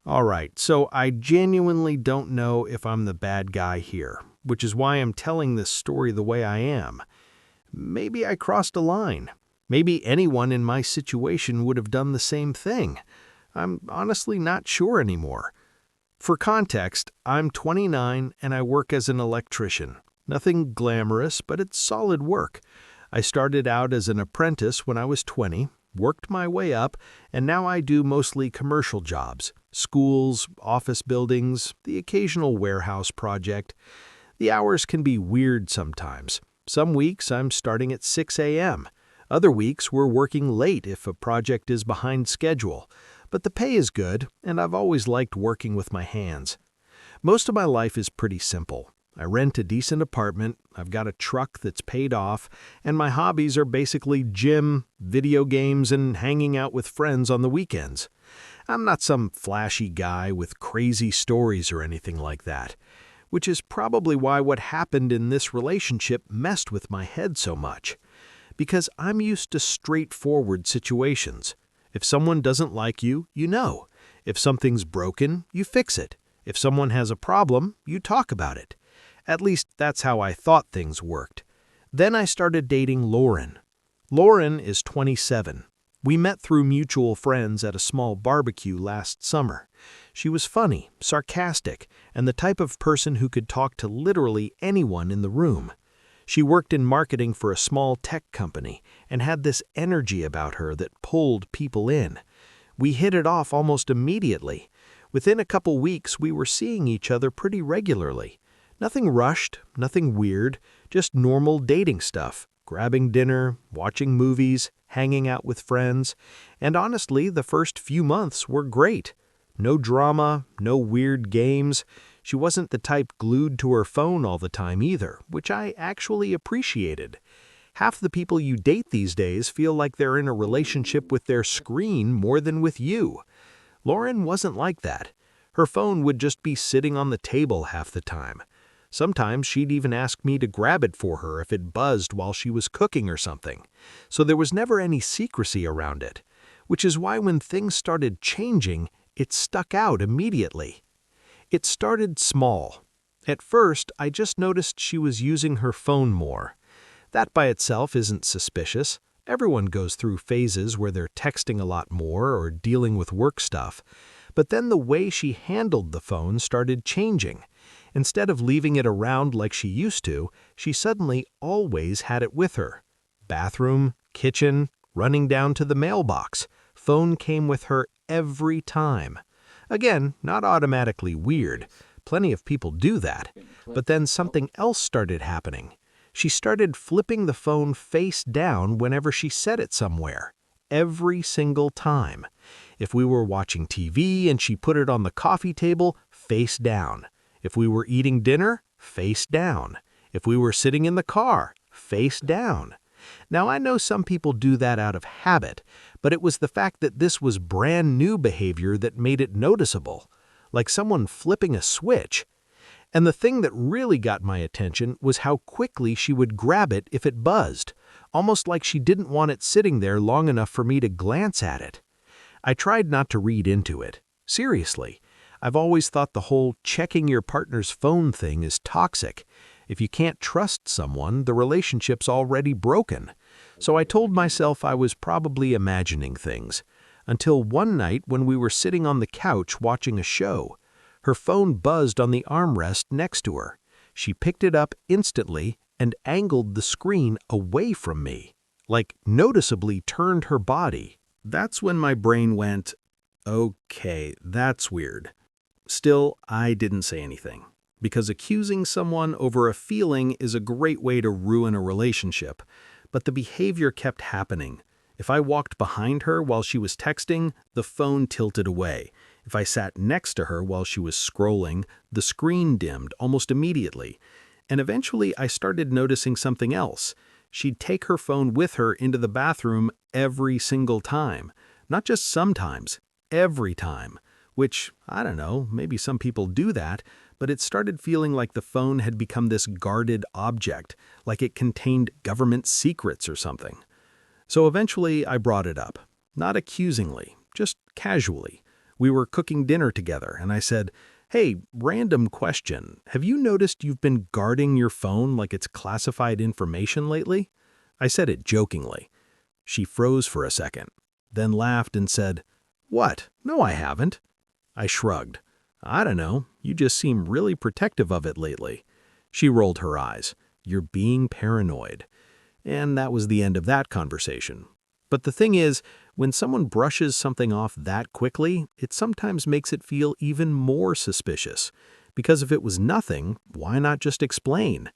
All right, so I genuinely don't know if I'm the bad guy here, which is why I'm telling this story the way I am. Maybe I crossed a line. Maybe anyone in my situation would have done the same thing. I'm honestly not sure anymore. For context, I'm 29 and I work as an electrician. Nothing glamorous, but it's solid work. I started out as an apprentice when I was 20, worked my way up, and now I do mostly commercial jobs. Schools, office buildings, the occasional warehouse project. The hours can be weird sometimes. Some weeks I'm starting at 6 a.m. Other weeks we're working late if a project is behind schedule. But the pay is good, and I've always liked working with my hands. Most of my life is pretty simple. I rent a decent apartment, I've got a truck that's paid off, and my hobbies are basically gym, video games, and hanging out with friends on the weekends. I'm not some flashy guy with crazy stories or anything like that, which is probably why what happened in this relationship messed with my head so much. Because I'm used to straightforward situations. If someone doesn't like you, you know. If something's broken, you fix it. If someone has a problem, you talk about it. At least that's how I thought things worked. Then I started dating Lauren. Lauren is 27. We met through mutual friends at a small barbecue last summer. She was funny, sarcastic, and the type of person who could talk to literally anyone in the room. She worked in marketing for a small tech company and had this energy about her that pulled people in. We hit it off almost immediately. Within a couple weeks, we were seeing each other pretty regularly. Nothing rushed, nothing weird, just normal dating stuff. Grabbing dinner, watching movies, hanging out with friends. And honestly, the first few months were great. No drama, no weird games. She wasn't the type glued to her phone all the time either, which I actually appreciated. Half the people you date these days feel like they're in a relationship with their screen more than with you. Lauren wasn't like that. Her phone would just be sitting on the table half the time. Sometimes she'd even ask me to grab it for her if it buzzed while she was cooking or something. So there was never any secrecy around it, which is why when things started changing, it stuck out immediately. It started small. At first, I just noticed she was using her phone more. That by itself isn't suspicious. Everyone goes through phases where they're texting a lot more or dealing with work stuff. But then the way she handled the phone started changing. Instead of leaving it around like she used to, she suddenly always had it with her. Bathroom, kitchen, running down to the mailbox. Phone came with her every time. Again, not automatically weird. Plenty of people do that. But then something else started happening. She started flipping the phone face down whenever she set it somewhere. Every single time. If we were watching TV and she put it on the coffee table, face down. If we were eating dinner, face down. If we were sitting in the car, face down. Now, I know some people do that out of habit, but it was the fact that this was brand new behavior that made it noticeable, like someone flipping a switch. And the thing that really got my attention was how quickly she would grab it if it buzzed, almost like she didn't want it sitting there long enough for me to glance at it. I tried not to read into it. Seriously, I've always thought the whole checking your partner's phone thing is toxic. If you can't trust someone, the relationship's already broken. So I told myself I was probably imagining things. Until one night when we were sitting on the couch watching a show. Her phone buzzed on the armrest next to her. She picked it up instantly and angled the screen away from me, like noticeably turned her body. That's when my brain went, okay, that's weird. Still, I didn't say anything, because accusing someone over a feeling is a great way to ruin a relationship. But the behavior kept happening. If I walked behind her while she was texting, the phone tilted away. If I sat next to her while she was scrolling, the screen dimmed almost immediately. And eventually I started noticing something else. She'd take her phone with her into the bathroom every single time. Not just sometimes, every time. Which, I don't know, maybe some people do that, but it started feeling like the phone had become this guarded object, like it contained government secrets or something. So eventually I brought it up. Not accusingly, just casually. We were cooking dinner together, and I said, "Hey, random question. Have you noticed you've been guarding your phone like it's classified information lately?" I said it jokingly. She froze for a second, then laughed and said, "What? No, I haven't." I shrugged. "I don't know. You just seem really protective of it lately." She rolled her eyes. "You're being paranoid." And that was the end of that conversation. But the thing is, when someone brushes something off that quickly, it sometimes makes it feel even more suspicious. Because if it was nothing, why not just explain?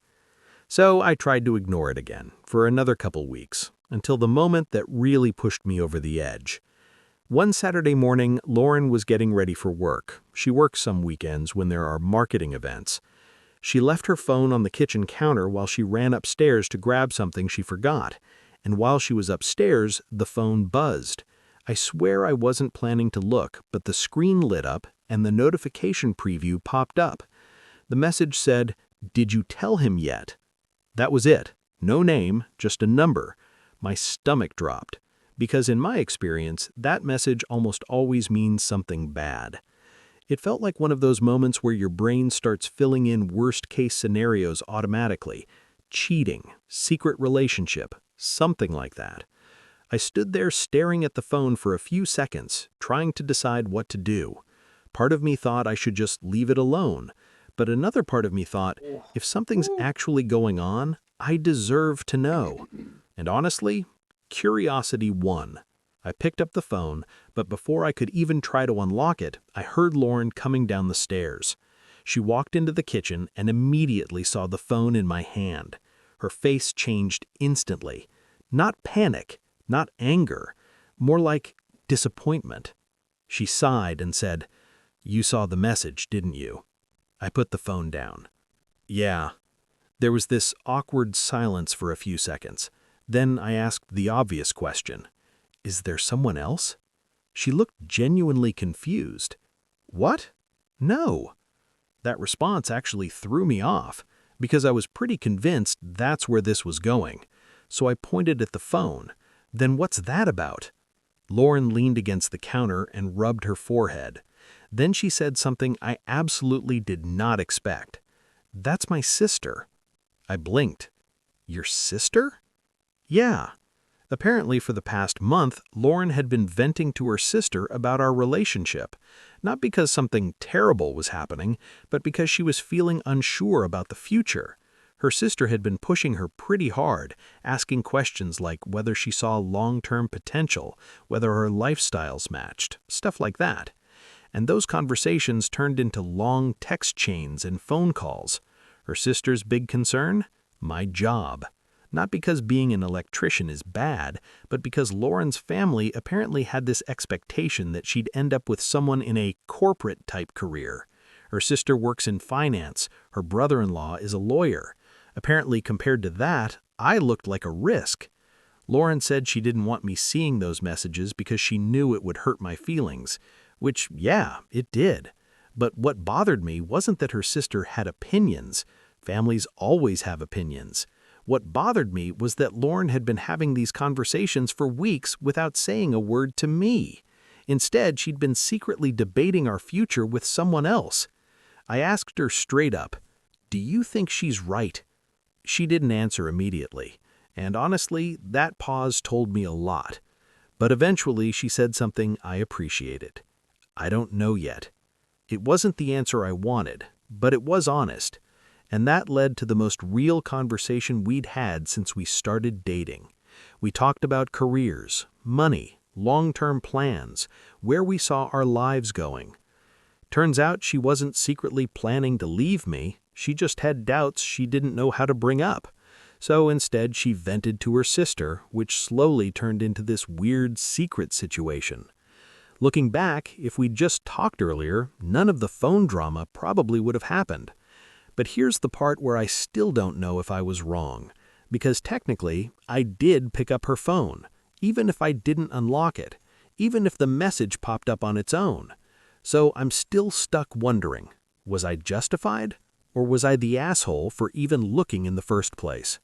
So I tried to ignore it again for another couple weeks, until the moment that really pushed me over the edge. One Saturday morning, Lauren was getting ready for work. She works some weekends when there are marketing events. She left her phone on the kitchen counter while she ran upstairs to grab something she forgot. And while she was upstairs, the phone buzzed. I swear I wasn't planning to look, but the screen lit up and the notification preview popped up. The message said, "Did you tell him yet?" That was it. No name, just a number. My stomach dropped. Because in my experience, that message almost always means something bad. It felt like one of those moments where your brain starts filling in worst-case scenarios automatically. Cheating, secret relationship, something like that. I stood there staring at the phone for a few seconds, trying to decide what to do. Part of me thought I should just leave it alone, but another part of me thought, if something's actually going on, I deserve to know. And honestly, curiosity won. I picked up the phone, but before I could even try to unlock it, I heard Lauren coming down the stairs. She walked into the kitchen and immediately saw the phone in my hand. Her face changed instantly. Not panic, not anger, more like disappointment. She sighed and said, "You saw the message, didn't you?" I put the phone down. "Yeah." There was this awkward silence for a few seconds. Then I asked the obvious question. "Is there someone else?" She looked genuinely confused. "What? No." That response actually threw me off, because I was pretty convinced that's where this was going. So I pointed at the phone. "Then what's that about?" Lauren leaned against the counter and rubbed her forehead. Then she said something I absolutely did not expect. "That's my sister." I blinked. "Your sister?" "Yeah." Apparently for the past month, Lauren had been venting to her sister about our relationship. Not because something terrible was happening, but because she was feeling unsure about the future. Her sister had been pushing her pretty hard, asking questions like whether she saw long-term potential, whether her lifestyles matched, stuff like that. And those conversations turned into long text chains and phone calls. Her sister's big concern? My job. Not because being an electrician is bad, but because Lauren's family apparently had this expectation that she'd end up with someone in a corporate-type career. Her sister works in finance. Her brother-in-law is a lawyer. Apparently, compared to that, I looked like a risk. Lauren said she didn't want me seeing those messages because she knew it would hurt my feelings. Which, yeah, it did. But what bothered me wasn't that her sister had opinions. Families always have opinions. What bothered me was that Lauren had been having these conversations for weeks without saying a word to me. Instead, she'd been secretly debating our future with someone else. I asked her straight up, "Do you think she's right?" She didn't answer immediately, and honestly, that pause told me a lot. But eventually she said something I appreciated. "I don't know yet." It wasn't the answer I wanted, but it was honest. And that led to the most real conversation we'd had since we started dating. We talked about careers, money, long-term plans, where we saw our lives going. Turns out she wasn't secretly planning to leave me, she just had doubts she didn't know how to bring up. So instead she vented to her sister, which slowly turned into this weird secret situation. Looking back, if we'd just talked earlier, none of the phone drama probably would have happened. But here's the part where I still don't know if I was wrong. Because technically, I did pick up her phone, even if I didn't unlock it, even if the message popped up on its own. So I'm still stuck wondering, was I justified? Or was I the asshole for even looking in the first place?